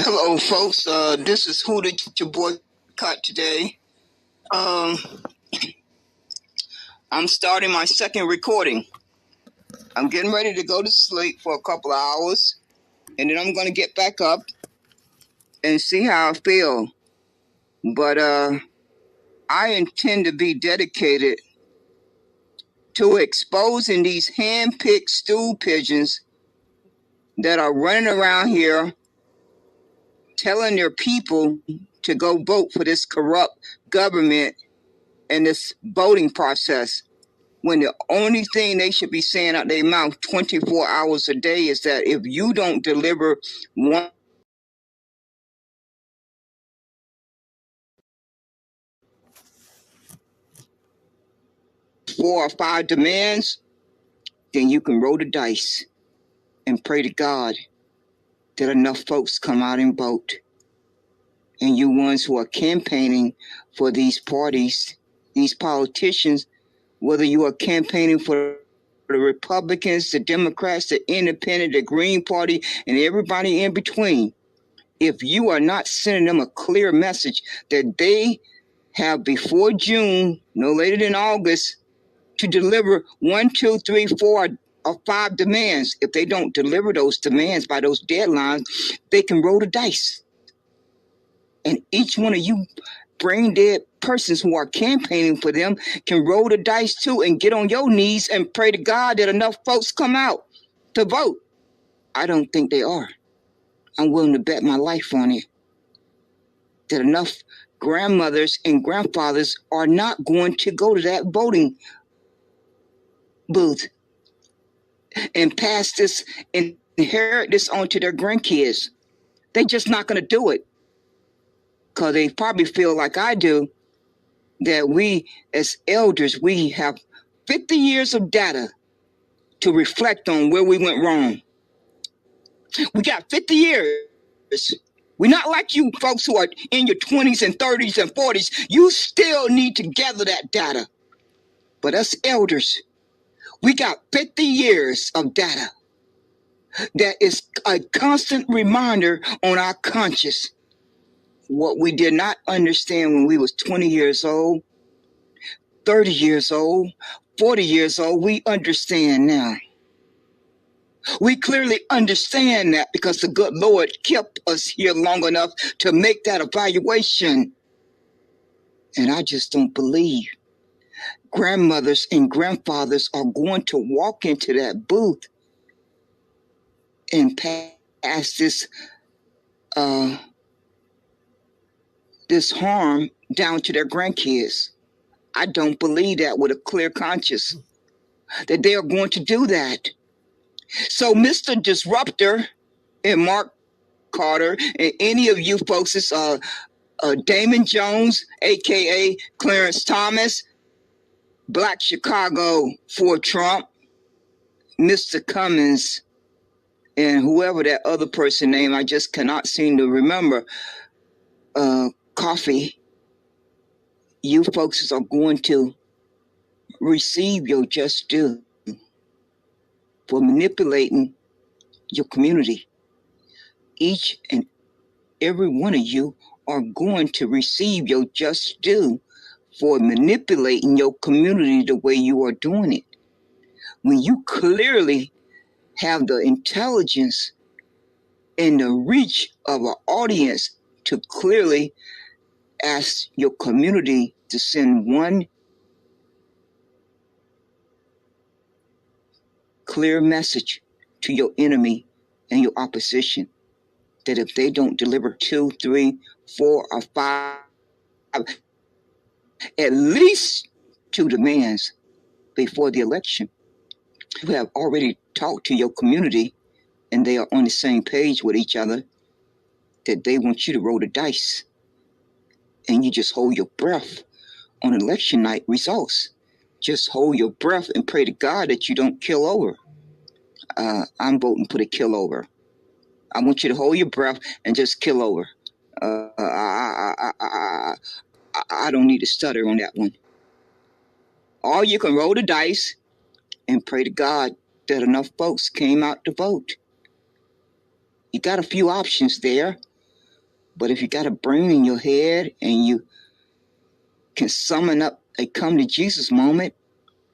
Hello, folks. This is Who Did You Boycott today. I'm starting my second recording. I'm getting ready to go to sleep for a couple of hours, and then I'm going to get back up and see how I feel. But I intend to be dedicated to exposing these hand-picked stool pigeons that are running around here telling their people to go vote for this corrupt government and this voting process, when the only thing they should be saying out their mouth 24 hours a day is that if you don't deliver 4 or 5 demands, then you can roll the dice and pray to God that enough folks come out and vote. And you ones who are campaigning for these parties, these politicians, whether you are campaigning for the Republicans, the Democrats, the Independent, the Green Party, and everybody in between, if you are not sending them a clear message that they have before June, no later than August, to deliver 1, 2, 3, 4, or 5 demands. If they don't deliver those demands by those deadlines, they can roll the dice. And each one of you brain dead persons who are campaigning for them can roll the dice too and get on your knees and pray to God that enough folks come out to vote. I don't think they are. I'm willing to bet my life on it that enough grandmothers and grandfathers are not going to go to that voting booth and pass this and inherit this on to their grandkids. They're just not going to do it because they probably feel like I do, that we as elders, we have 50 years of data to reflect on where we went wrong. We got 50 years. We're not like you folks who are in your 20s and 30s and 40s. You still need to gather that data. But us elders, we got 50 years of data that is a constant reminder on our conscience. What we did not understand when we was 20 years old, 30 years old, 40 years old, we understand now. We clearly understand that because the good Lord kept us here long enough to make that evaluation. And I just don't believe grandmothers and grandfathers are going to walk into that booth and pass this harm down to their grandkids. I don't believe that with a clear conscience, that they are going to do that. So Mr. Disruptor and Mark Carter and any of you folks, it's Damon Jones, a.k.a. Clarence Thomas, Black Chicago for Trump, Mr. Cummins, and whoever that other person name, I just cannot seem to remember, Coffee. You folks are going to receive your just due for manipulating your community. Each and every one of you are going to receive your just due for manipulating your community the way you are doing it. When you clearly have the intelligence and the reach of an audience to clearly ask your community to send one clear message to your enemy and your opposition, that if they don't deliver 2, 3, 4, or 5, at least 2 demands before the election, you have already talked to your community and they are on the same page with each other, that they want you to roll the dice. And you just hold your breath on election night results. Just hold your breath and pray to God that you don't kill over. I'm voting for the kill over. I want you to hold your breath and just kill over. I don't need to stutter on that one. Or you can roll the dice and pray to God that enough folks came out to vote. You got a few options there. But if you got a brain in your head and you can summon up a come to Jesus moment,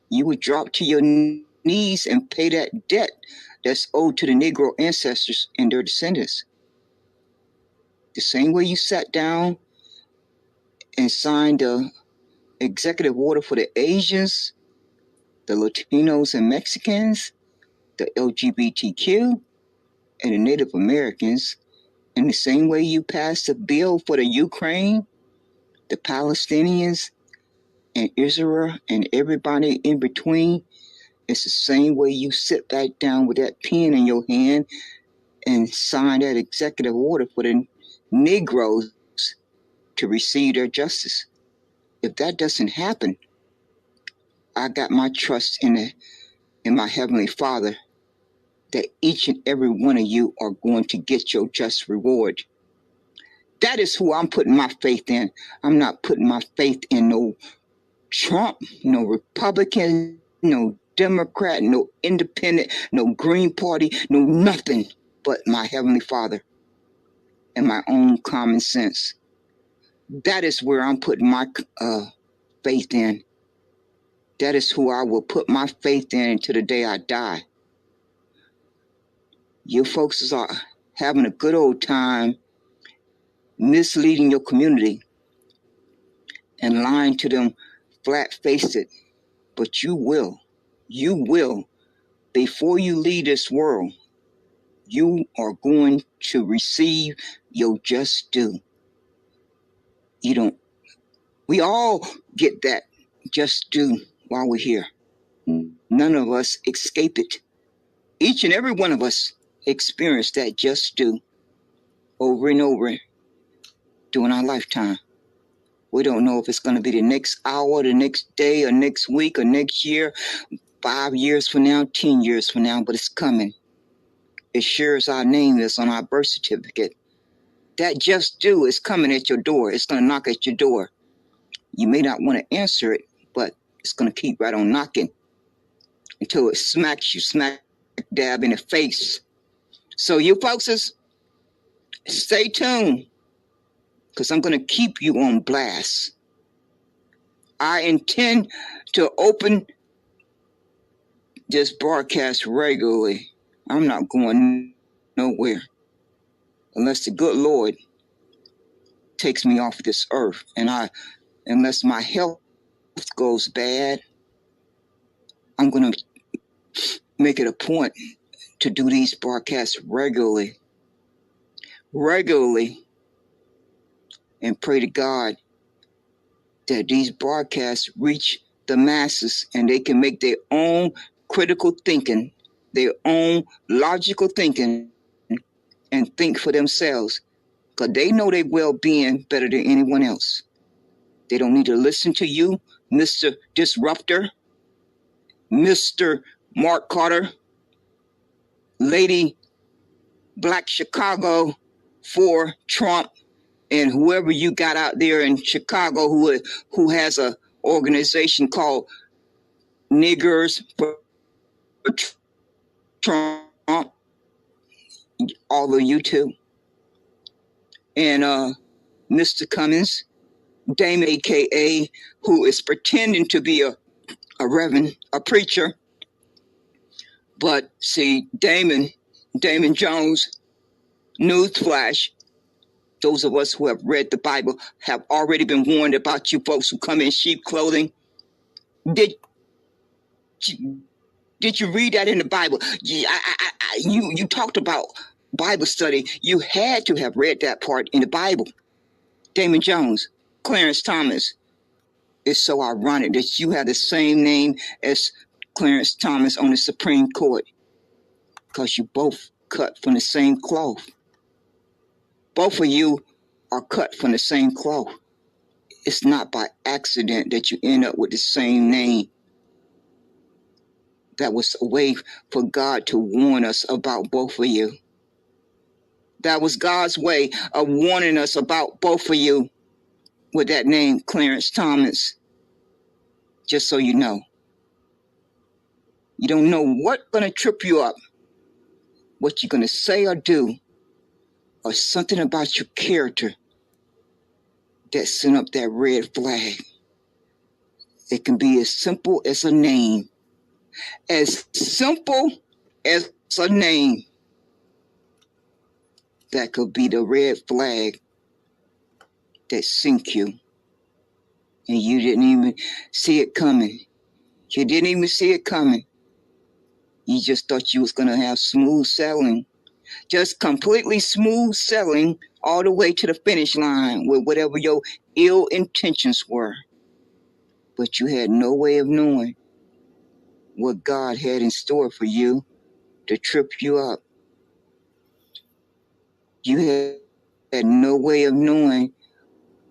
you would drop to your knees and pay that debt that's owed to the Negro ancestors and their descendants. The same way you sat down and signed the executive order for the Asians, the Latinos and Mexicans, the LGBTQ, and the Native Americans, in the same way you passed a bill for the Ukraine, the Palestinians, and Israel, and everybody in between, it's the same way you sit back down with that pen in your hand and sign that executive order for the Negroes to receive their justice. If that doesn't happen, I got my trust in my Heavenly Father that each and every one of you are going to get your just reward. That is who I'm putting my faith in. I'm not putting my faith in no Trump, no Republican, no Democrat, no Independent, no Green Party, no nothing but my Heavenly Father and my own common sense. That is where I'm putting my faith in. That is who I will put my faith in until the day I die. You folks are having a good old time misleading your community and lying to them flat-faced, but you will, before you leave this world, you are going to receive your just due. We all get that just due while we're here. None of us escape it. Each and every one of us experience that just due over and over during our lifetime. We don't know if it's going to be the next hour, the next day, or next week, or next year, 5 years from now, 10 years from now, but it's coming. As sure as our name is on our birth certificate, that just due is coming at your door. It's going to knock at your door. You may not want to answer it, but it's going to keep right on knocking until it smacks you smack dab in the face. So you folks, stay tuned, because I'm going to keep you on blast. I intend to open this broadcast regularly. I'm not going nowhere unless the good Lord takes me off this earth, and unless my health goes bad, I'm going to make it a point to do these broadcasts regularly, and pray to God that these broadcasts reach the masses and they can make their own critical thinking, their own logical thinking, and think for themselves, because they know their well-being better than anyone else. They don't need to listen to you, Mr. Disruptor, Mr. Mark Carter, Lady Black Chicago for Trump, and whoever you got out there in Chicago who has a organization called Niggers for Trump, all of you too. And Mr. Cummins, Dame AKA, who is pretending to be a reverend, a preacher. But see, Damon Jones, newsflash, those of us who have read the Bible have already been warned about you folks who come in sheep clothing. Did you read that in the Bible? You talked about Bible study. You had to have read that part in the Bible. Damon Jones, Clarence Thomas. It's so ironic that you have the same name as Clarence Thomas on the Supreme Court, because you both cut from the same cloth. Both of you are cut from the same cloth. It's not by accident that you end up with the same name. That was a way for God to warn us about both of you. That was God's way of warning us about both of you with that name, Clarence Thomas. Just so you know. You don't know what's going to trip you up, what you're going to say or do, or something about your character that sent up that red flag. It can be as simple as a name. As simple as a name. That could be the red flag that sink you. And you didn't even see it coming. You didn't even see it coming. You just thought you was going to have smooth sailing. Just completely smooth sailing all the way to the finish line with whatever your ill intentions were. But you had no way of knowing what God had in store for you to trip you up. You had no way of knowing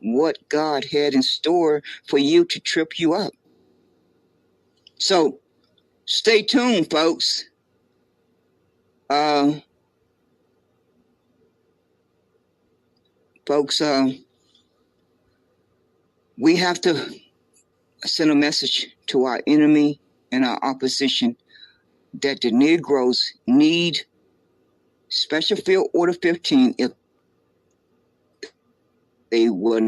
what God had in store for you to trip you up. So stay tuned, folks. Folks, we have to send a message to our enemy and our opposition that the Negroes need Special Field Order 15. If they will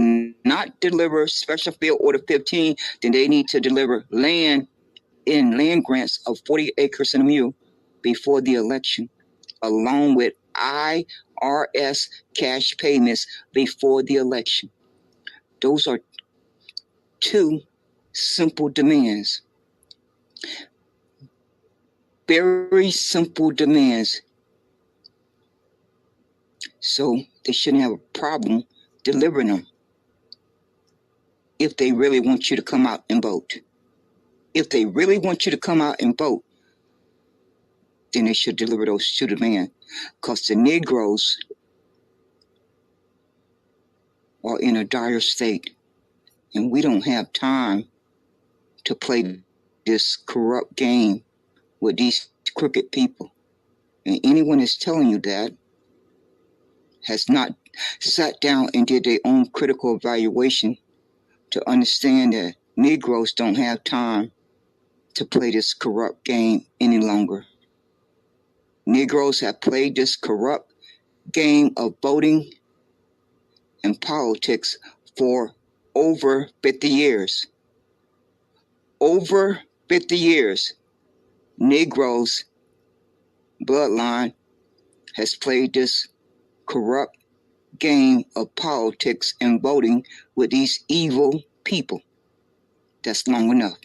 not deliver Special Field Order 15, then they need to deliver land grants of 40 acres and a mule before the election, along with IRS cash payments before the election. Those are two simple demands. Very simple demands. So they shouldn't have a problem delivering them if they really want you to come out and vote. If they really want you to come out and vote, then they should deliver those two demands. Because the Negroes are in a dire state, and we don't have time to play this corrupt game with these crooked people. And anyone that's telling you that has not sat down and did their own critical evaluation to understand that Negroes don't have time to play this corrupt game any longer. Negroes have played this corrupt game of voting and politics for over 50 years. Over 50 years, Negroes' bloodline has played this corrupt game of politics and voting with these evil people. That's long enough.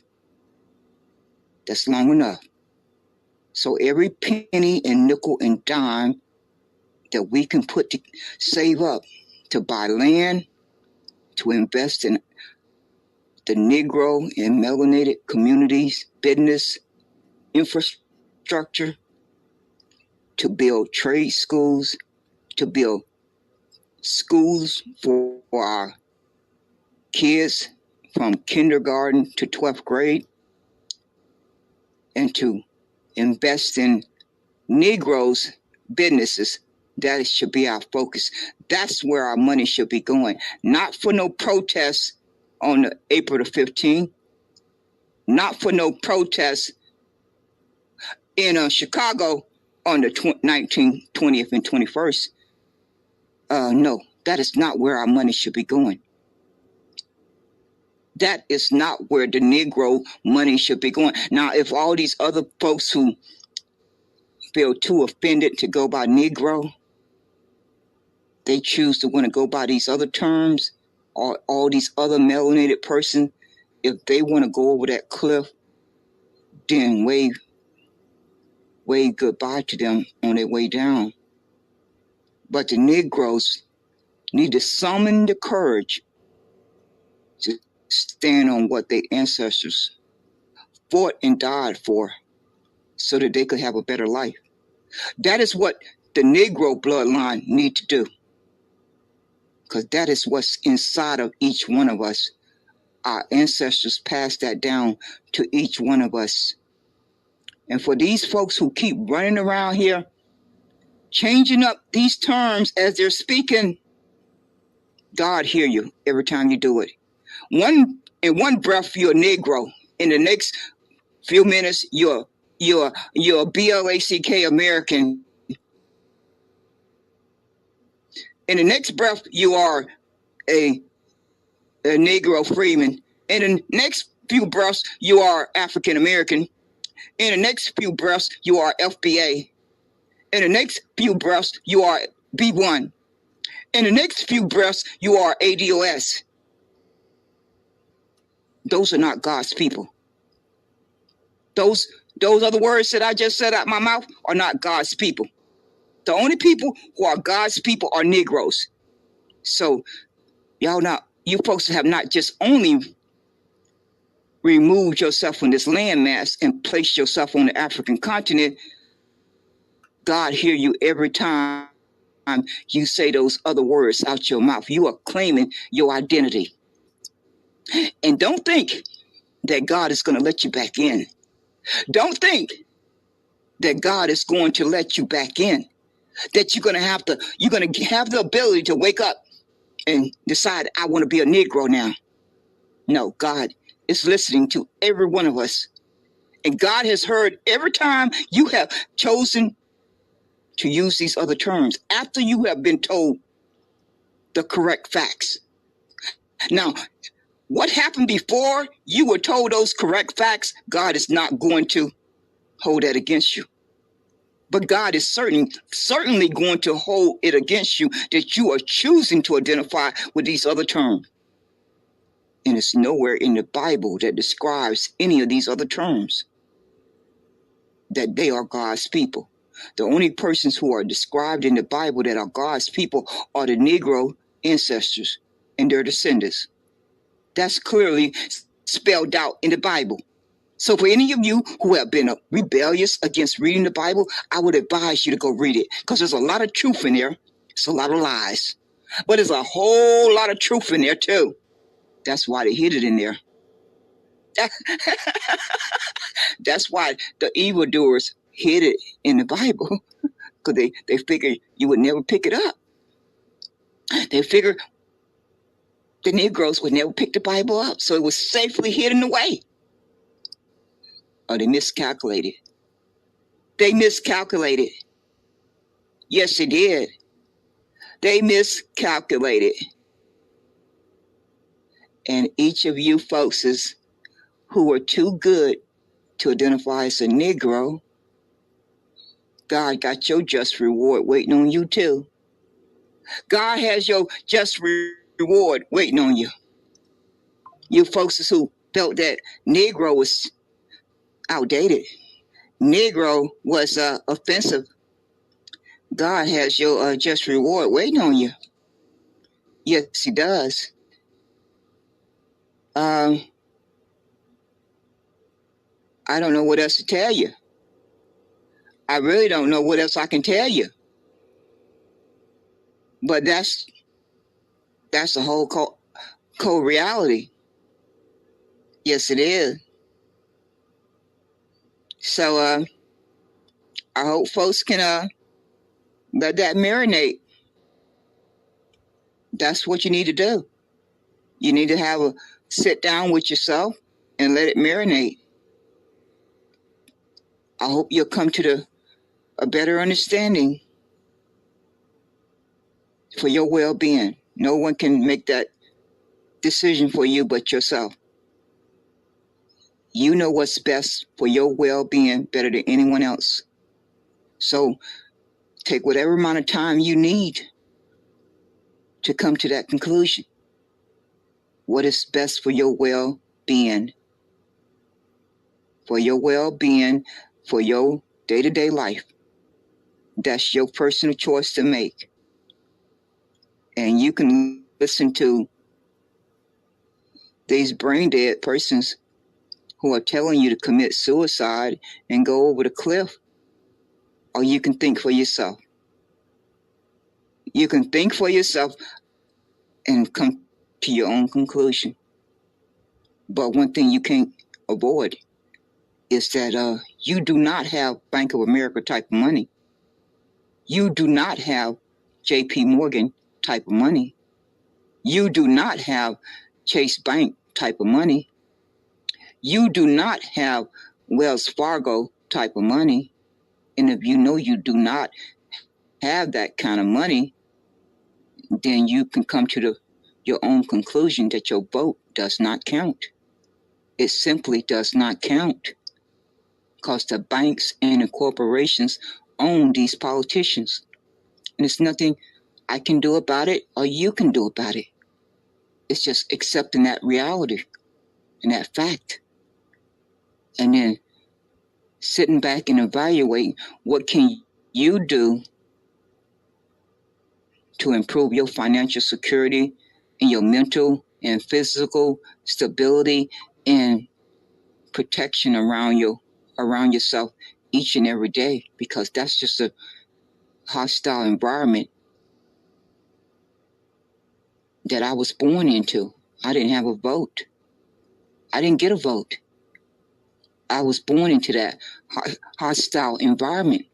That's long enough. So every penny and nickel and dime that we can save up to buy land, to invest in the Negro and melanated communities, business, infrastructure, to build trade schools, to build schools for our kids from kindergarten to 12th grade, and to invest in Negroes' businesses. That should be our focus. That's where our money should be going. Not for no protests on April the 15th. Not for no protests in Chicago on the 19th, 20th, and 21st. No, that is not where our money should be going. That is not where the Negro money should be going. Now, if all these other folks who feel too offended to go by Negro, they choose to want to go by these other terms, or all these other melanated persons, if they want to go over that cliff, then wave goodbye to them on their way down. But the Negroes need to summon the courage to stand on what their ancestors fought and died for so that they could have a better life. That is what the Negro bloodline need to do, because that is what's inside of each one of us. Our ancestors passed that down to each one of us. And for these folks who keep running around here, changing up these terms as they're speaking, God hear you every time you do it. In one breath, you're a Negro. In the next few minutes, you're Blk American. In the next breath, you are a Negro freeman. In the next few breaths, you are African American. In the next few breaths, you are FBA. In the next few breaths, you are B1. In the next few breaths, you are ADOS. Those are not God's people. Those other words that I just said out my mouth are not God's people. The only people who are God's people are Negroes. So you folks have not just only removed yourself from this landmass and placed yourself on the African continent. God hear you every time you say those other words out your mouth. You are claiming your identity. And don't think that God is going to let you back in. Don't think that God is going to let you back in. That you're going to have the ability to wake up and decide, I want to be a Negro now. No, God is listening to every one of us. And God has heard every time you have chosen to use these other terms after you have been told the correct facts. Now, what happened before you were told those correct facts, God is not going to hold that against you. But God is certainly going to hold it against you that you are choosing to identify with these other terms. And it's nowhere in the Bible that describes any of these other terms that they are God's people. The only persons who are described in the Bible that are God's people are the Negro ancestors and their descendants. That's clearly spelled out in the Bible. So for any of you who have been rebellious against reading the Bible, I would advise you to go read it, because there's a lot of truth in there. It's a lot of lies. But there's a whole lot of truth in there too. That's why they hid it in there. That's why the evildoers hid it in the Bible, because they figured you would never pick it up. They figured the Negroes would never pick the Bible up, so it was safely hidden away. Oh, they miscalculated. They miscalculated. Yes, they did. They miscalculated. And each of you folks who are too good to identify as a Negro, God got your just reward waiting on you too. God has your just reward waiting on you. You folks who felt that Negro was outdated, Negro was offensive, God has your just reward waiting on you. Yes, he does. I don't know what else to tell you. I really don't know what else I can tell you. But that's the whole cold reality. Yes, it is. So I hope folks can let that marinate. That's what you need to do. You need to have a sit down with yourself and let it marinate. I hope you'll come to a better understanding for your well-being. No one can make that decision for you but yourself. You know what's best for your well-being better than anyone else. So take whatever amount of time you need to come to that conclusion. What is best for your well-being? For your well-being, for your day-to-day life. That's your personal choice to make. And you can listen to these brain-dead persons who are telling you to commit suicide and go over the cliff. Or you can think for yourself. You can think for yourself and come to your own conclusion. But one thing you can't avoid is that you do not have Bank of America type of money. You do not have JP Morgan type of money. You do not have Chase Bank type of money. You do not have Wells Fargo type of money. And if you know you do not have that kind of money, then you can come to your own conclusion that your vote does not count. It simply does not count because the banks and the corporations own these politicians. And there's nothing I can do about it or you can do about it. It's just accepting that reality and that fact. And then sitting back and evaluating what can you do to improve your financial security and your mental and physical stability and protection around yourself each and every day, because that's just a hostile environment that I was born into. I didn't have a vote. I didn't get a vote. I was born into that hostile environment.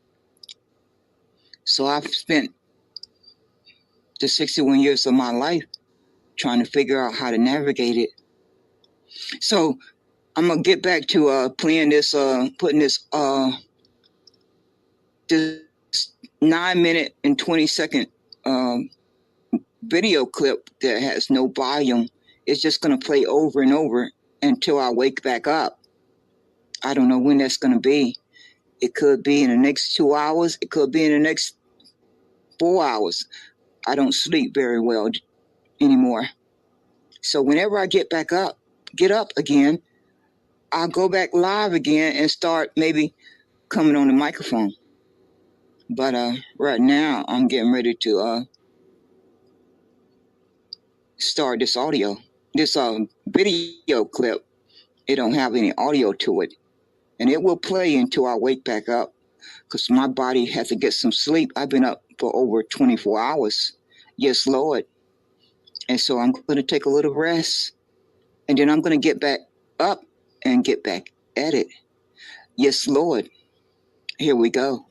So I've spent the 61 years of my life trying to figure out how to navigate it. So I'm gonna get back to playing this, putting this 9-minute and 20-second video clip that has no volume. It's just gonna play over and over until I wake back up. I don't know when that's gonna be. It could be in the next 2 hours. It could be in the next 4 hours. I don't sleep very well anymore. So whenever I get up again, I'll go back live again and start maybe coming on the microphone. But right now I'm getting ready to start this video clip. It don't have any audio to it, and it will play until I wake back up, because my body has to get some sleep. I've been up for over 24 hours. Yes, Lord. And so I'm going to take a little rest, and then I'm going to get back up and get back at it. Yes, Lord. Here we go.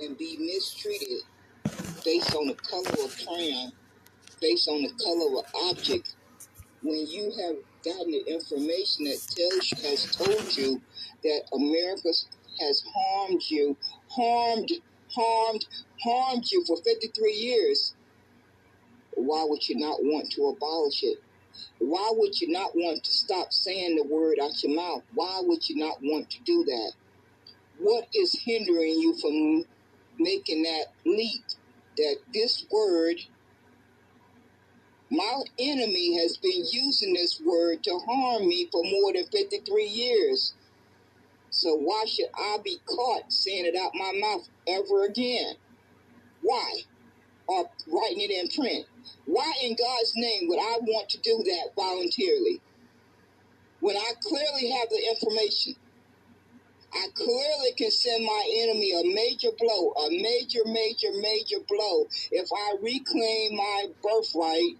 and be mistreated based on the color of crayon, based on the color of object, when you have gotten the information that has told you that America has harmed you for 53 years, why would you not want to abolish it? Why would you not want to stop saying the word out your mouth? Why would you not want to do that? What is hindering you from making that leap? That this word, my enemy has been using this word to harm me for more than 53 years. So why should I be caught saying it out my mouth ever again? Why? Or writing it in print? Why in God's name would I want to do that voluntarily? When I clearly have the information, I clearly can send my enemy a major blow, a major blow, if I reclaim my birthright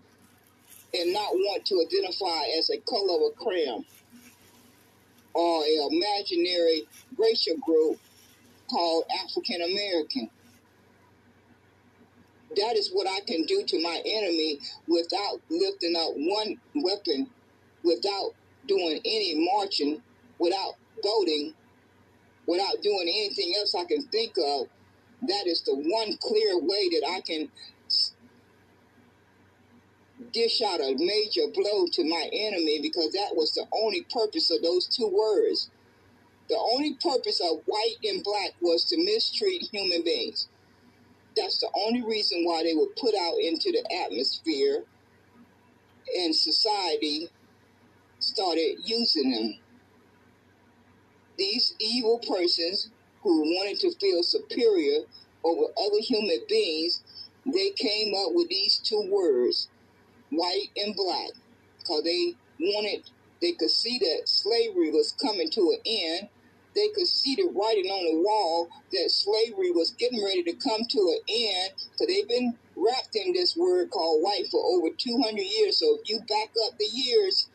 and not want to identify as a color of a crayon or an imaginary racial group called African American. That is what I can do to my enemy without lifting up one weapon, without doing any marching, without voting, without doing anything else I can think of. That is the one clear way that I can dish out a major blow to my enemy, because that was the only purpose of those two words. The only purpose of white and black was to mistreat human beings. That's the only reason why they were put out into the atmosphere, and society started using them. These evil persons who wanted to feel superior over other human beings, they came up with these two words, white and black, because they could see that slavery was coming to an end. They could see the writing on the wall that slavery was getting ready to come to an end, because they've been wrapped in this word called white for over 200 years. So if you back up the years,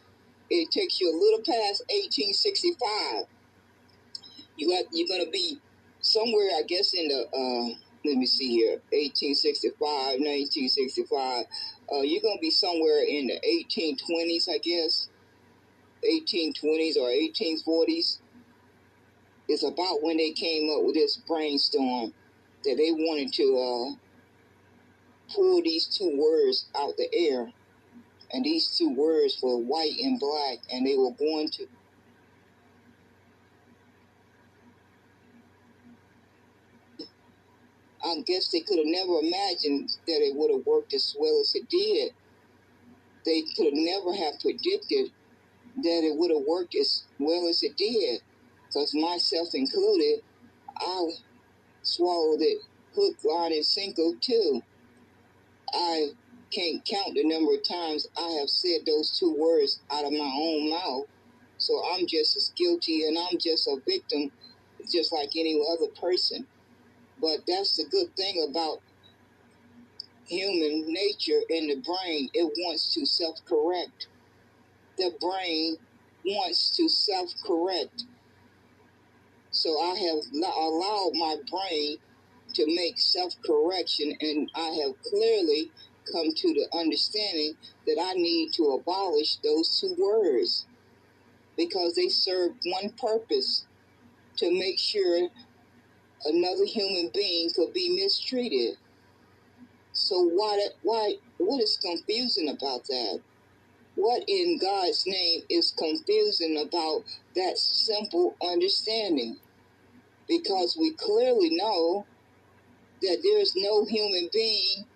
it takes you a little past 1865. You're going to be somewhere, I guess, in the, let me see here, 1865, 1965. You're going to be somewhere in the 1820s, I guess, 1820s or 1840s. It's about when they came up with this brainstorm that they wanted to pull these two words out the air. And these two words were white and black, and they were going to I guess they could have never imagined that it would have worked as well as it did. They could have never have predicted that it would have worked as well as it did. Because myself included, I swallowed it hook, line, and sinker too. I can't count the number of times I have said those two words out of my own mouth. So I'm just as guilty, and I'm just a victim, just like any other person. But that's the good thing about human nature in the brain. It wants to self-correct. The brain wants to self-correct. So I have allowed my brain to make self-correction, and I have clearly come to the understanding that I need to abolish those two words, because they serve one purpose: to make sure another human being could be mistreated. So what is confusing about that? What in God's name is confusing about that simple understanding? Because we clearly know that there is no human being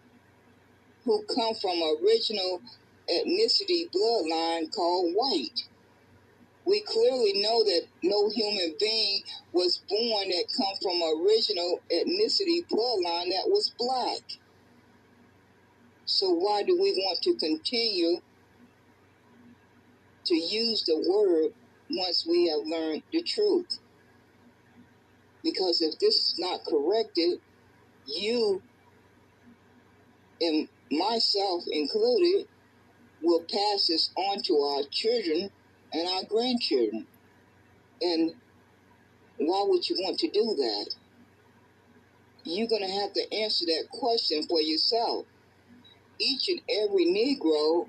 who come from original ethnicity bloodline called white. We clearly know that no human being was born that come from original ethnicity bloodline that was black. So why do we want to continue to use the word once we have learned the truth? Because if this is not corrected, you and myself included will pass this on to our children and our grandchildren. And why would you want to do that? you're going to have to answer that question for yourself. Each and every Negro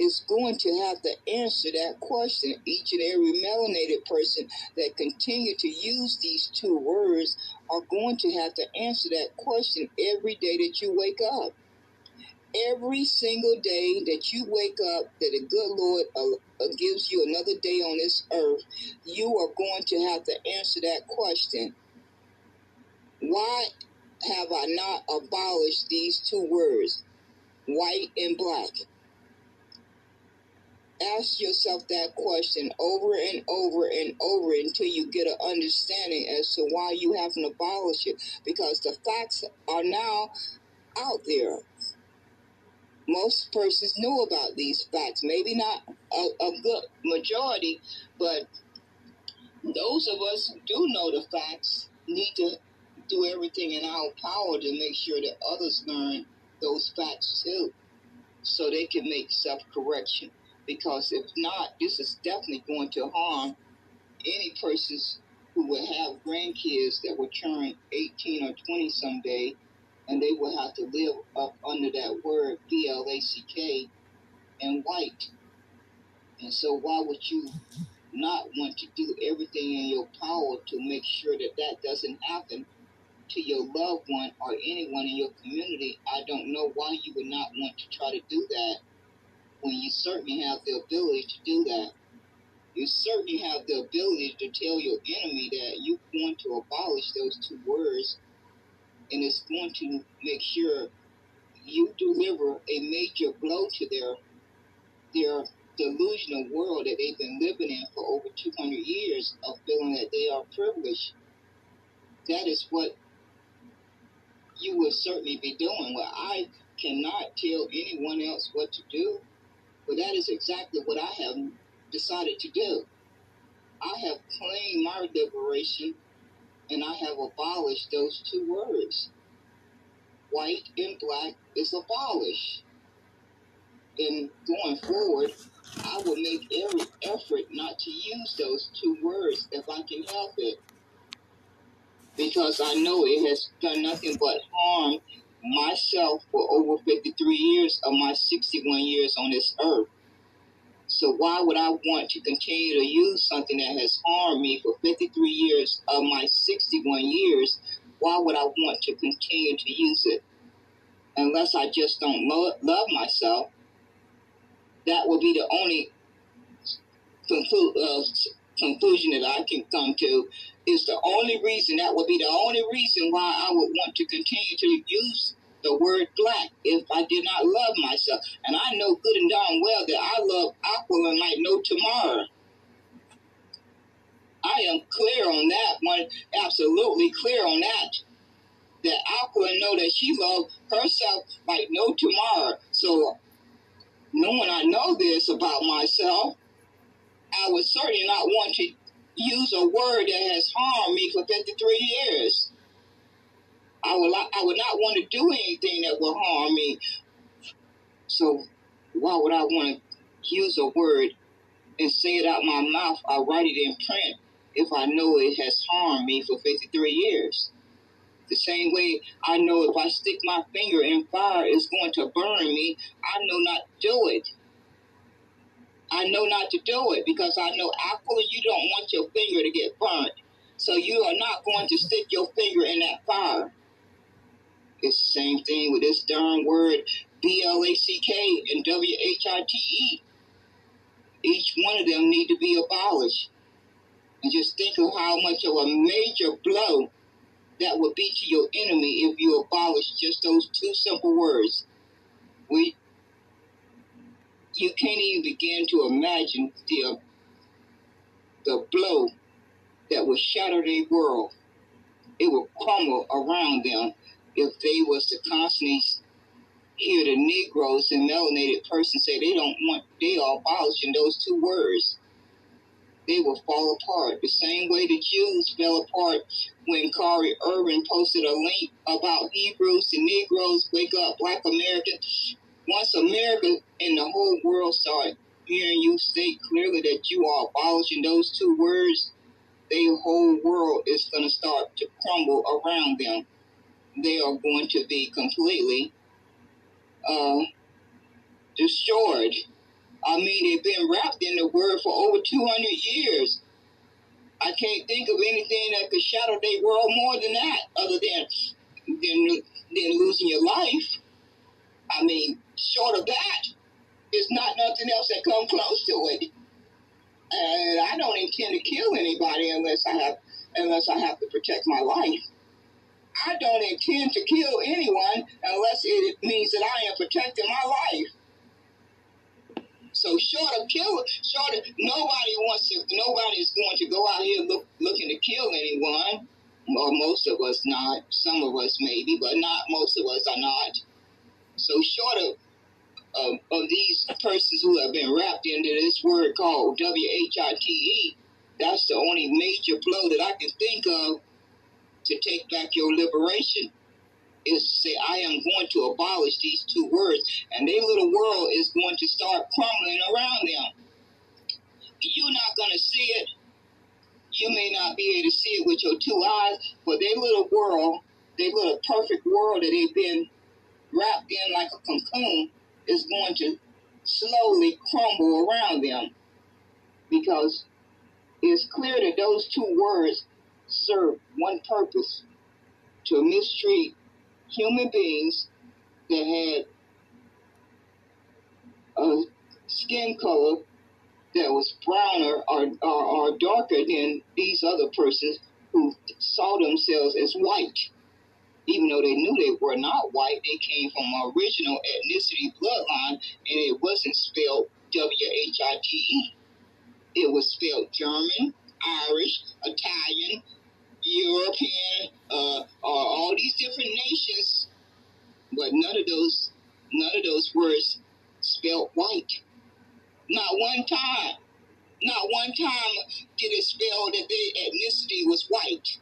is going to have to answer that question. Each and every melanated person that continue to use these two words are going to have to answer that question every day that you wake up. Every single day that you wake up, that the good Lord gives you another day on this earth, you are going to have to answer that question. Why have I not abolished these two words, white and black? Ask yourself that question over and over and over until you get an understanding as to why you haven't abolished it, because the facts are now out there. Most persons know about these facts, maybe not a good majority, but those of us who do know the facts need to do everything in our power to make sure that others learn those facts too, so they can make self-correction. Because if not, this is definitely going to harm any persons who will have grandkids that will turn 18 or 20 someday, and they will have to live up under that word BLACK and white. And so why would you not want to do everything in your power to make sure that that doesn't happen to your loved one or anyone in your community? I don't know why you would not want to try to do that when you certainly have the ability to do that. You certainly have the ability to tell your enemy that you're going to abolish those two words, and it's going to make sure you deliver a major blow to their delusional world that they've been living in for over 200 years of feeling that they are privileged. That is what you will certainly be doing. Well, I cannot tell anyone else what to do, but that is exactly what I have decided to do. I have claimed my liberation, and I have abolished those two words. White and black is abolished. And going forward, I will make every effort not to use those two words if I can help it, because I know it has done nothing but harm myself for over 53 years of my 61 years on this earth. So why would I want to continue to use something that has harmed me for 53 years of my 61 years? Why would I want to continue to use it? Unless I just don't love myself. That would be the only conclusion that I can come to. Is the only reason, that would be the only reason why I would want to continue to use the word black if I did not love myself. And I know good and darn well that I love Aquila like no tomorrow. I am clear on that one, absolutely clear on that. That Aquila know that she loves herself like no tomorrow. So knowing I know this about myself, I would certainly not want to use a word that has harmed me for 53 years. I would not want to do anything that will harm me. So why would I want to use a word and say it out my mouth or write it in print if I know it has harmed me for 53 years? The same way I know if I stick my finger in fire, it's going to burn me. I know not to do it. I know not to do it because I know, Aquila, you don't want your finger to get burnt. So you are not going to stick your finger in that fire. It's the same thing with this darn word BLACK and WHITE. Each one of them need to be abolished. And just think of how much of a major blow that would be to your enemy if you abolish just those two simple words. You can't even begin to imagine the blow that would shatter their world. It would crumble around them if they was to constantly hear the Negroes and melanated persons say they are abolishing those two words. They will fall apart. The same way the Jews fell apart when Kari Irvin posted a link about Hebrews to Negroes, Wake Up Blk American. Once America and the whole world start hearing you state clearly that you are abolishing those two words, their whole world is going to start to crumble around them. they are going to be completely destroyed. I mean, they've been wrapped in the word for over 200 years. I can't think of anything that could shadow their world more than that, other than losing your life. I mean, short of that, there's not nothing else that comes close to it. And I don't intend to kill anybody unless I have to protect my life. I don't intend to kill anyone unless it means that I am protecting my life. So nobody's going to go out here looking to kill anyone. Or most of us not. Some of us maybe, but not most of us are not. So short of these persons who have been wrapped into this word called WHITE, that's the only major blow that I can think of to take back your liberation, is to say, I am going to abolish these two words, and their little world is going to start crumbling around them. You're not going to see it. You may not be able to see it with your two eyes, but their little world, their little perfect world that they've been wrapped in like a cocoon, is going to slowly crumble around them, because it's clear that those two words serve one purpose: to mistreat human beings that had a skin color that was browner or darker than these other persons who saw themselves as white. Even though they knew they were not white, they came from an original ethnicity bloodline, and it wasn't spelled WHITE. It was spelled German, Irish, Italian, European, or all these different nations, but none of those words spelled white. Not one time. Not one time did it spell that their ethnicity was white.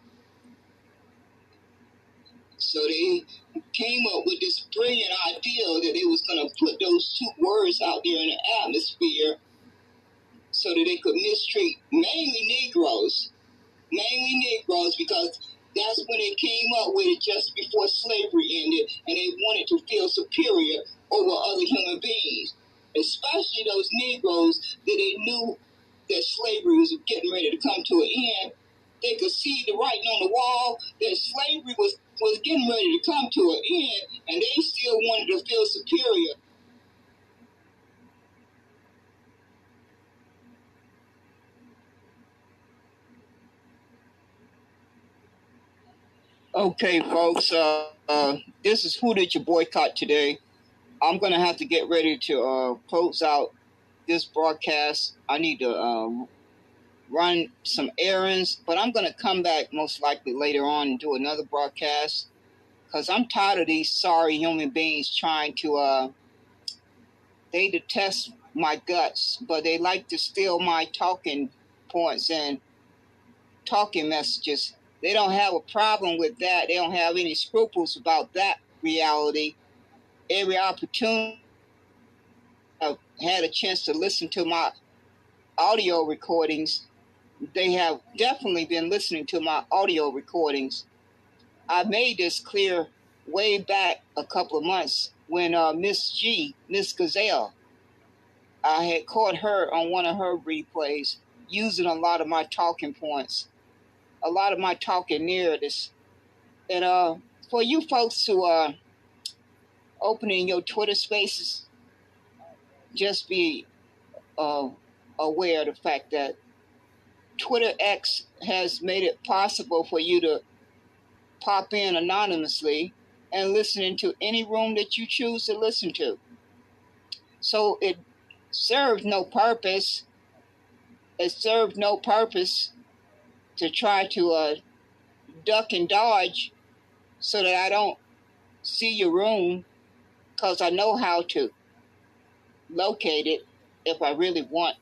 So they came up with this brilliant idea that they was going to put those two words out there in the atmosphere so that they could mistreat mainly Negroes, because that's when they came up with it just before slavery ended, and they wanted to feel superior over other human beings, especially those Negroes that they knew that slavery was getting ready to come to an end. They could see the writing on the wall that slavery was getting ready to come to an end, and they still wanted to feel superior. Okay, folks, this is Who Did You Boycott today? I'm going to have to get ready to close out this broadcast. I need to run some errands, but I'm going to come back most likely later on and do another broadcast, because I'm tired of these sorry human beings trying to, they detest my guts, but they like to steal my talking points and talking messages. They don't have a problem with that. They don't have any scruples about that reality. Every opportunity I've had a chance to listen to my audio recordings, they have definitely been listening to my audio recordings. I made this clear way back a couple of months when Miss Gazelle, I had caught her on one of her replays using a lot of my talking points, a lot of my talking narratives. And for you folks who are opening your Twitter spaces, just be aware of the fact that Twitter X has made it possible for you to pop in anonymously and listen into any room that you choose to listen to. So it served no purpose. It served no purpose to try to duck and dodge so that I don't see your room, because I know how to locate it if I really want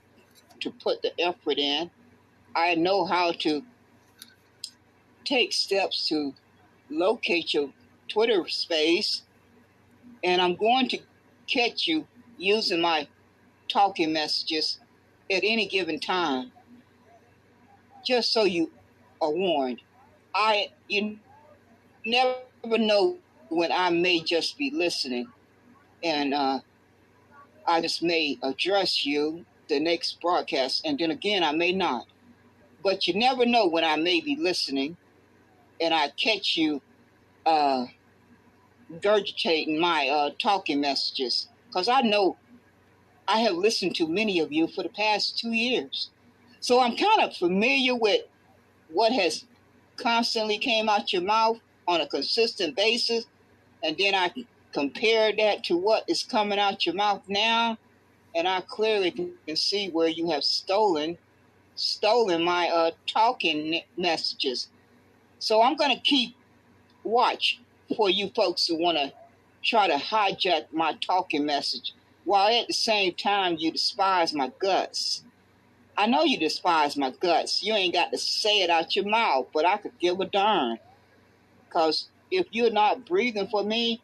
to put the effort in. I know how to take steps to locate your Twitter space, and I'm going to catch you using my talking messages at any given time, just so you are warned. You never know when I may just be listening, and I just may address you the next broadcast, and then again I may not. But you never know when I may be listening, and I catch you regurgitating my talking messages, because I know I have listened to many of you for the past 2 years, so I'm kind of familiar with what has constantly came out your mouth on a consistent basis, and then I compare that to what is coming out your mouth now, and I clearly can see where you have stolen my talking messages. So I'm going to keep watch for you folks who want to try to hijack my talking message, while at the same time you despise my guts. I know you despise my guts. You ain't got to say it out your mouth, but I could give a darn. Because if you're not breathing for me,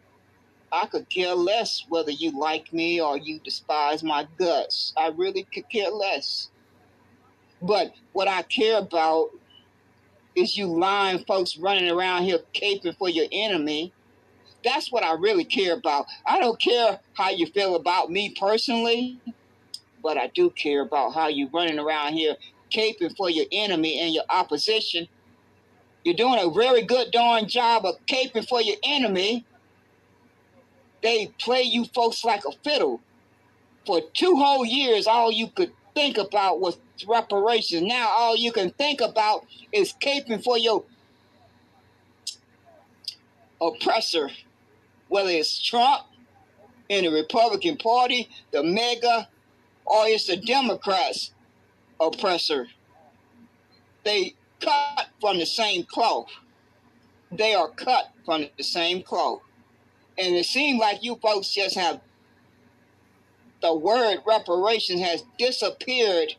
I could care less whether you like me or you despise my guts. I really could care less. But what I care about is you lying folks running around here caping for your enemy. That's what I really care about. I don't care how you feel about me personally, but I do care about how you running around here caping for your enemy and your opposition. You're doing a very good darn job of caping for your enemy. They play you folks like a fiddle. For 2 whole years, all you could think about was reparations. Now all you can think about is caping for your oppressor, whether it's Trump in the Republican Party, the MAGA, or it's the Democrats oppressor. They cut from the same cloth. They are cut from the same cloth. And it seems like you folks just have, the word reparations has disappeared.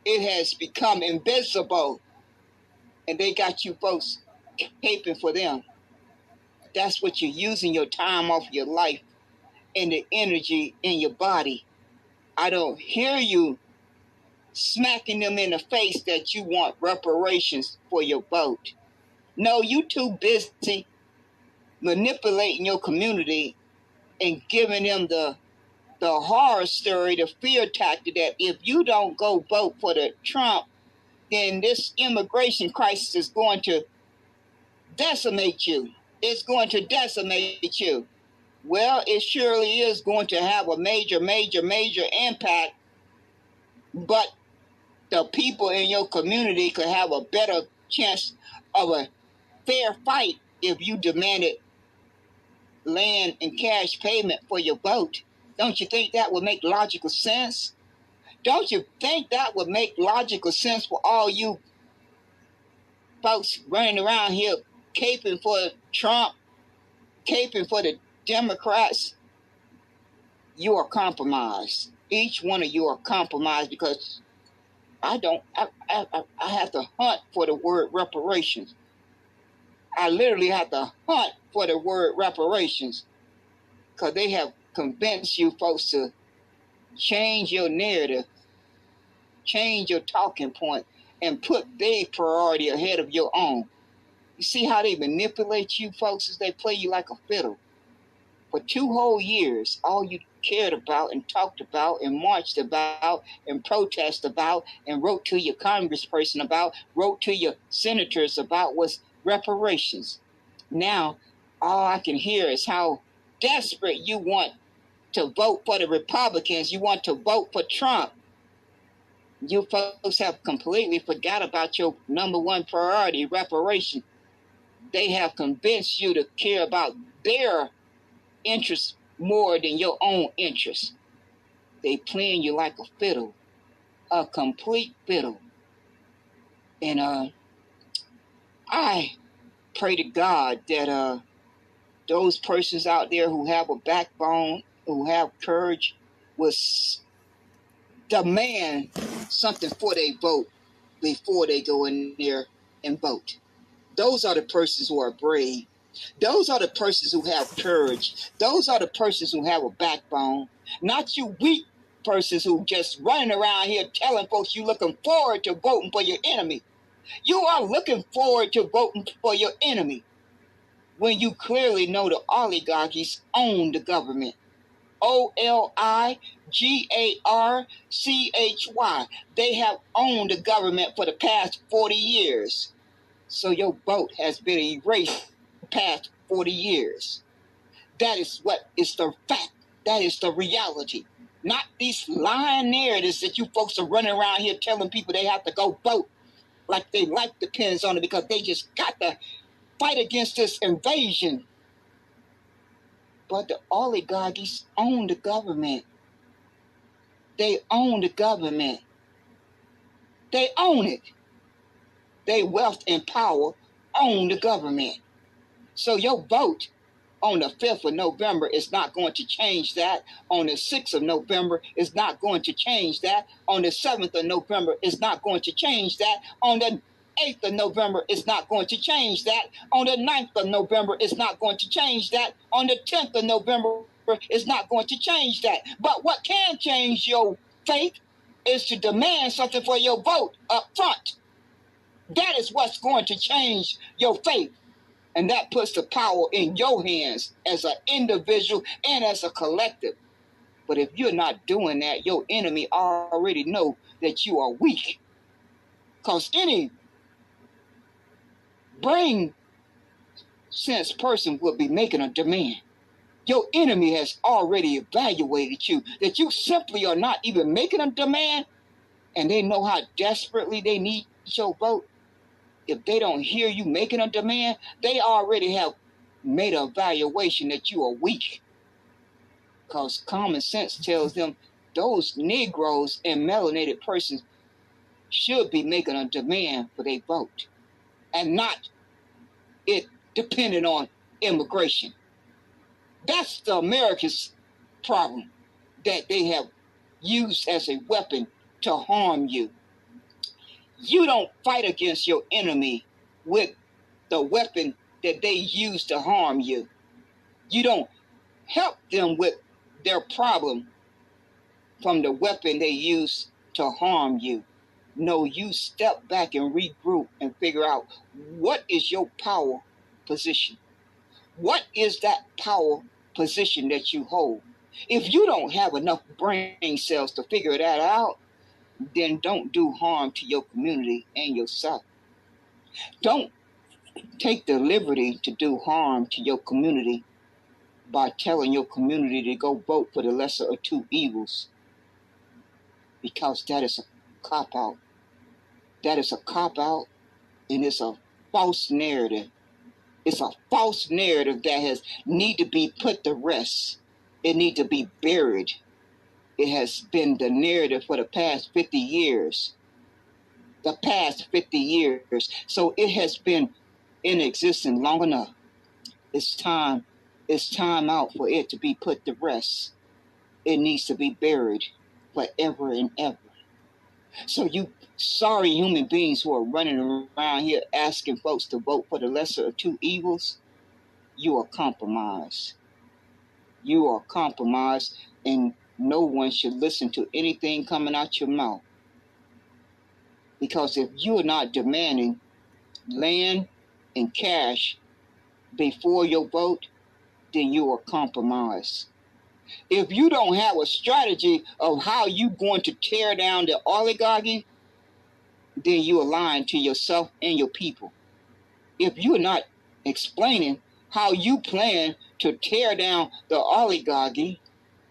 It has become invisible. And they got you folks caping for them. That's what you're using your time off your life and the energy in your body. I don't hear you smacking them in the face that you want reparations for your vote. No, you too busy manipulating your community and giving them the horror story, the fear tactic that if you don't go vote for the Trump, then this immigration crisis is going to decimate you. It's going to decimate you. Well, it surely is going to have a major impact, but the people in your community could have a better chance of a fair fight if you demanded land and cash payment for your vote. Don't you think that would make logical sense? Don't you think that would make logical sense for all you folks running around here caping for Trump, caping for the Democrats? You are compromised. Each one of you are compromised, because I have to hunt for the word reparations. I literally have to hunt for the word reparations, because they have convinced you folks to change your narrative, change your talking point, and put their priority ahead of your own. You see how they manipulate you folks as they play you like a fiddle? For 2 whole years, all you cared about and talked about and marched about and protested about and wrote to your congressperson about, wrote to your senators about was reparations. Now, all I can hear is how desperate you want to vote for the Republicans. You want to vote for Trump. You folks have completely forgot about your number one priority, reparation. They have convinced you to care about their interests more than your own interests. They playing you like a fiddle, a complete fiddle. And I pray to God that those persons out there who have a backbone, who have courage, will demand something for their vote before they go in there and vote. Those are the persons who are brave. Those are the persons who have courage. Those are the persons who have a backbone. Not you weak persons who just running around here telling folks you looking forward to voting for your enemy. You are looking forward to voting for your enemy. when you clearly know the oligarchies own the government. Oligarchy. They have owned the government for the past 40 years. So your vote has been erased the past 40 years. That is what is the fact. That is the reality. Not these lying narratives that you folks are running around here telling people they have to go vote like their life depends on it because they just got to fight against this invasion. But the oligarchies own the government. They own the government. They own it. They wealth and power own the government. So your vote on the 5th of November is not going to change that. On the 6th of November is not going to change that. On the 7th of November is not going to change that. On the 8th of November is not going to change that. On the 9th of November is not going to change that. On the 10th of November is not going to change that. But what can change your faith is to demand something for your vote up front. That is what's going to change your faith. And that puts the power in your hands as an individual and as a collective. But if you're not doing that, your enemy already know that you are weak. Because any brain sense person would be making a demand. Your enemy has already evaluated you, that you simply are not even making a demand, and they know how desperately they need your vote. If they don't hear you making a demand, they already have made an evaluation that you are weak. Because common sense tells them those Negroes and melanated persons should be making a demand for their vote and not it depending on immigration. That's the America's problem that they have used as a weapon to harm you. You don't fight against your enemy with the weapon that they use to harm you. You don't help them with their problem from the weapon they use to harm you. No, you step back and regroup and figure out what is your power position. What is that power position that you hold? If you don't have enough brain cells to figure that out, then don't do harm to your community and yourself. Don't take the liberty to do harm to your community by telling your community to go vote for the lesser of two evils, because that is a cop-out. That is a cop-out, and it's a false narrative. It's a false narrative that has need to be put to rest. It need to be buried. It has been the narrative for the past 50 years. The past 50 years. So it has been in existence long enough. It's time out for it to be put to rest. It needs to be buried forever and ever. So you sorry human beings who are running around here asking folks to vote for the lesser of two evils, you are compromised. You are compromised, and no one should listen to anything coming out your mouth. Because if you are not demanding land and cash before your vote, then you are compromised. If you don't have a strategy of how you're going to tear down the oligarchy, then you are lying to yourself and your people. If you're not explaining how you plan to tear down the oligarchy,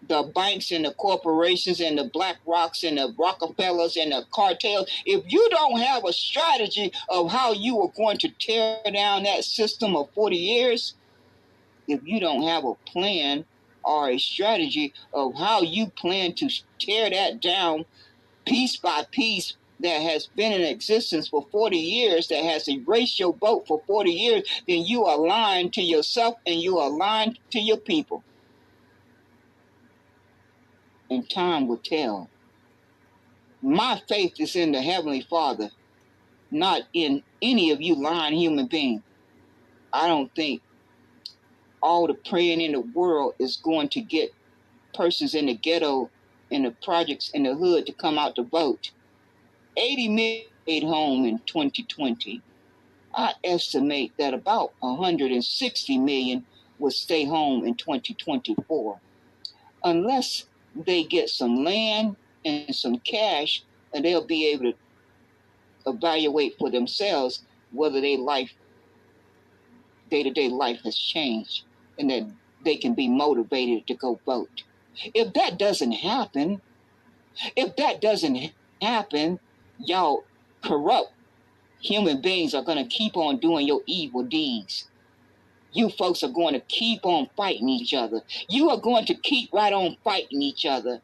the banks and the corporations and the Black Rocks and the Rockefellers and the cartels, if you don't have a strategy of how you are going to tear down that system of 40 years, if you don't have a plan or a strategy of how you plan to tear that down piece by piece that has been in existence for 40 years, that has erased your vote for 40 years, then you are lying to yourself and you are lying to your people. And time will tell. My faith is in the Heavenly Father, not in any of you lying human beings. I don't think all the praying in the world is going to get persons in the ghetto, in the projects, in the hood to come out to vote. 80 million stayed home in 2020. I estimate that about 160 million will stay home in 2024. Unless they get some land and some cash, and they'll be able to evaluate for themselves whether their life, day-to-day life has changed and that they can be motivated to go vote. If that doesn't happen, y'all corrupt human beings are going to keep on doing your evil deeds. You folks are going to keep on fighting each other. You are going to keep right on fighting each other.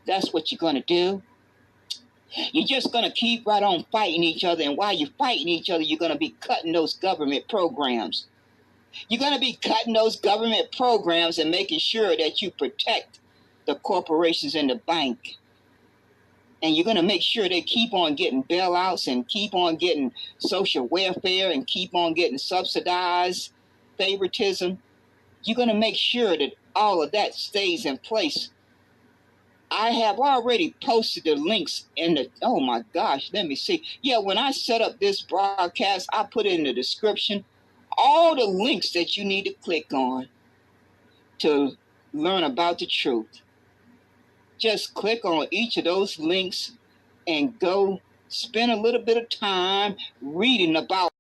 That's what you're going to do. You're just going to keep right on fighting each other. And while you're fighting each other, you're going to be cutting those government programs. You're going to be cutting those government programs and making sure that you protect the corporations and the bank. And you're going to make sure they keep on getting bailouts and keep on getting social welfare and keep on getting subsidized favoritism. You're going to make sure that all of that stays in place. I have already posted the links in the, oh my gosh, let me see. Yeah, when I set up this broadcast, I put in the description all the links that you need to click on to learn about the truth. Just click on each of those links and go spend a little bit of time reading about